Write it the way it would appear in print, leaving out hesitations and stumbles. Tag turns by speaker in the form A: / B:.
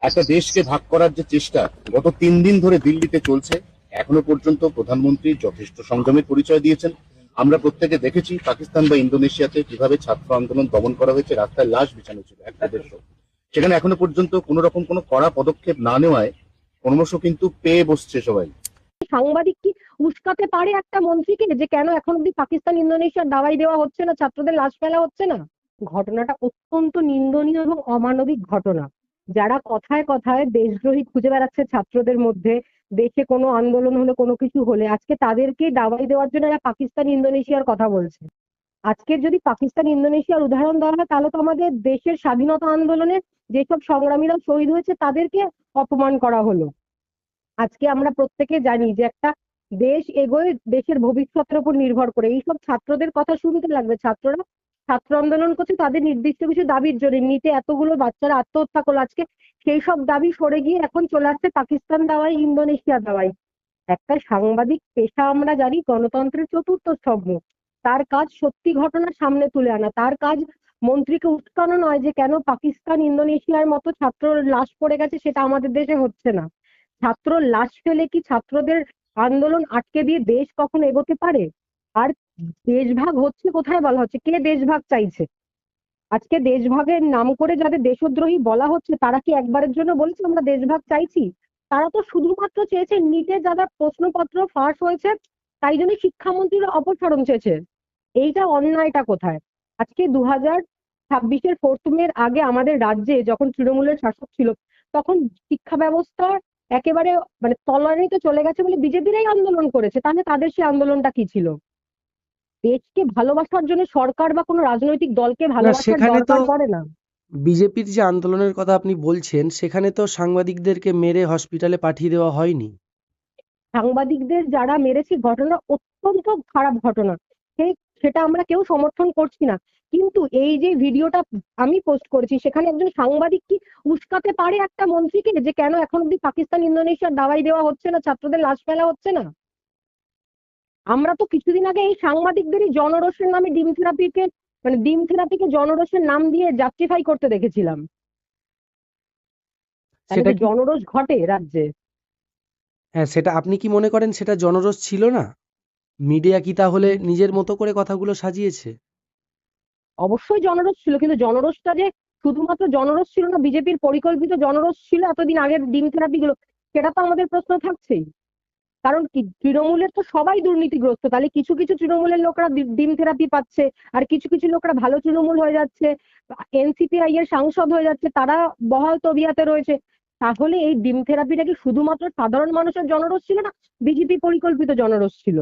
A: একটা দেশকে ভাগ করার যে চেষ্টা গত 3 দিন ধরে দিল্লিতে চলছে, এখনো পর্যন্ত প্রধানমন্ত্রী যথেষ্ট সংযমের পরিচয় দিয়েছেন। আমরা প্রত্যেকে দেখেছি পাকিস্তান বা ইন্দোনেশিয়াতে কিভাবে ছাত্র আন্দোলন দমন করা হয়েছে, রাস্তায় লাশ বিছানো ছিল একটা দেড়শো। সেখানে এখনো পর্যন্ত কোন রকম কোনো কড়া পদক্ষেপ না নেওয়ায় ক্রমশ কিন্তু পেয়ে বসছে সবাই।
B: সাংবাদিক কি উস্কাতে পারে একটা মন্ত্রীকে যে কেন এখন অব্দি পাকিস্তান ইন্দোনেশিয়ার দাওয়াই দেওয়া হচ্ছে না, ছাত্রদের লাশ ফেলা হচ্ছে না? ঘটনাটা অত্যন্ত নিন্দনীয় এবং অমানবিক ঘটনা। যারা কথায় কথায় দেশদ্রোহী খুঁজে বেড়াচ্ছে ছাত্রদের মধ্যে, দেশে কোনো আন্দোলন হলে কোনো কিছু হলে আজকে তাদেরকে দাওয়াই দেওয়ার জন্য এরা পাকিস্তান ইন্দোনেশিয়ার কথা বলছে। আজকে যদি পাকিস্তান ইন্দোনেশিয়ার উদাহরণ দেওয়া হয় তাহলে তো আমাদের দেশের স্বাধীনতা আন্দোলনে যেসব সংগ্রামীরা শহীদ হয়েছে তাদেরকে অপমান করা হলো। আজকে আমরা প্রত্যেকে জানি যে একটা দেশ এগোয় দেশের ভবিষ্যতের উপর নির্ভর করে। এইসব ছাত্রদের কথা শুনতে লাগবে। ছাত্ররা ছাত্র আন্দোলন করছে তাদের নির্দিষ্ট কিছু দাবির জন্য। নিতে এতগুলো বাচ্চারা আত্মহত্যা করলো, আজকে সেই সব দাবি সরে গিয়ে এখন চলে আসছে পাকিস্তান দাওয়াই, ইন্দোনেশিয়া দাওয়াই। একটা সাংবাদিক পেশা আমরা জানি গণতন্ত্রের চতুর্থ স্তম্ভ। তার কাজ সত্যি ঘটনা সামনে তুলে আনা, তার কাজ মন্ত্রীকে উস্কানো নয় যে কেন পাকিস্তান ইন্দোনেশিয়ার মতো ছাত্র লাশ পড়ে গেছে সেটা আমাদের দেশে হচ্ছে না। ছাত্র লাশ ফেলে কি ছাত্রদের আন্দোলন আটকে দিয়ে দেশ কখনো এগোতে পারে? আর দেশভাগ হচ্ছে কোথায় বলা হচ্ছে? কে দেশভাগ চাইছে? আজকে দেশভাগের নাম করে যাদের দেশদ্রোহী বলা হচ্ছে তারা কি একবারের জন্য বলেছে আমরা দেশভাগ চাইছি? তারা তো শুধুমাত্র চেয়েছে নিটে যারা প্রশ্নপত্র ফাঁস হয়েছে তাই জন্য শিক্ষামন্ত্রীর অপসারণ চেয়েছে। এইটা অন্যায়টা কোথায়? আজকে 2026-এর 4th মের আগে আমাদের রাজ্যে যখন তৃণমূলের শাসক ছিল তখন শিক্ষা ব্যবস্থা একেবারে মানে তলানিতে চলে গেছে বলে বিজেপিরাই আন্দোলন করেছে। তাহলে তাদের সেই আন্দোলনটা কি ছিল? দেশকে ভালোবাসার জন্য সরকার বা কোনো রাজনৈতিক দলকে
C: না,
B: ভালোবাসার
C: সেখানে তো
B: দরকার পড়ে না।
C: বিজেপির যে আন্দোলনের কথা আপনি বলছেন, সেখানে তো সাংবাদিকদেরকে মেরে হসপিটালে পাঠিয়ে দেওয়া হয়নি।
B: সাংবাদিকদের যারা মেরেছে ঘটনা অত্যন্ত খারাপ ঘটনা, সেটা আমরা কেউ সমর্থন করছি না। কিন্তু এই যে ভিডিওটা আমি পোস্ট করেছি সেখানে একজন সাংবাদিক কি উস্কাতে পারে একটা মন্ত্রীকে যে কেন এখন অব্দি পাকিস্তান ইন্দোনেশিয়ার দাওয়াই দেওয়া হচ্ছে না, ছাত্রদের লাশ ফেলা হচ্ছে না? আমরা তো কিছুদিন আগে এই সাংবাদিকদেরই জনরোষের নামে ডিম থেরাপিকে জনরোষের নাম দিয়ে জাস্টিফাই করতে দেখেছিলাম। তাহলে
C: সেটা
B: কি
C: কি?
B: জনরোষ ঘটে রাজ্যে?
C: হ্যাঁ, সেটা আপনি কি মনে করেন সেটা জনরোষ ছিল না? মিডিয়া কি তাহলে নিজের মতো করে কথাগুলো সাজিয়েছে?
B: অবশ্যই জনরোষ ছিল, কিন্তু জনরোষটা যে শুধুমাত্র জনরোষ ছিল না, বিজেপির পরিকল্পিত জনরোষ ছিল এতদিন আগের ডিম থেরাপি গুলো, সেটা তো আমাদের প্রশ্ন থাকছেই। কারণ কি তৃণমূলের তো সবাই দুর্নীতিগ্রস্ত, তাহলে কিছু কিছু তৃণমূলের লোকরা ডিম থেরাপি পাচ্ছে আর কিছু কিছু লোকরা ভালো তৃণমূল হয়ে যাচ্ছে, এনসিপিআই এর সাংসদ হয়ে যাচ্ছে, তারা বহাল তবিয়াতে রয়েছে। তাহলে এই ডিম থেরাপিটা কি শুধুমাত্র সাধারণ মানুষের জনরোষ ছিল না, বিজেপি পরিকল্পিত জনরোষ ছিল?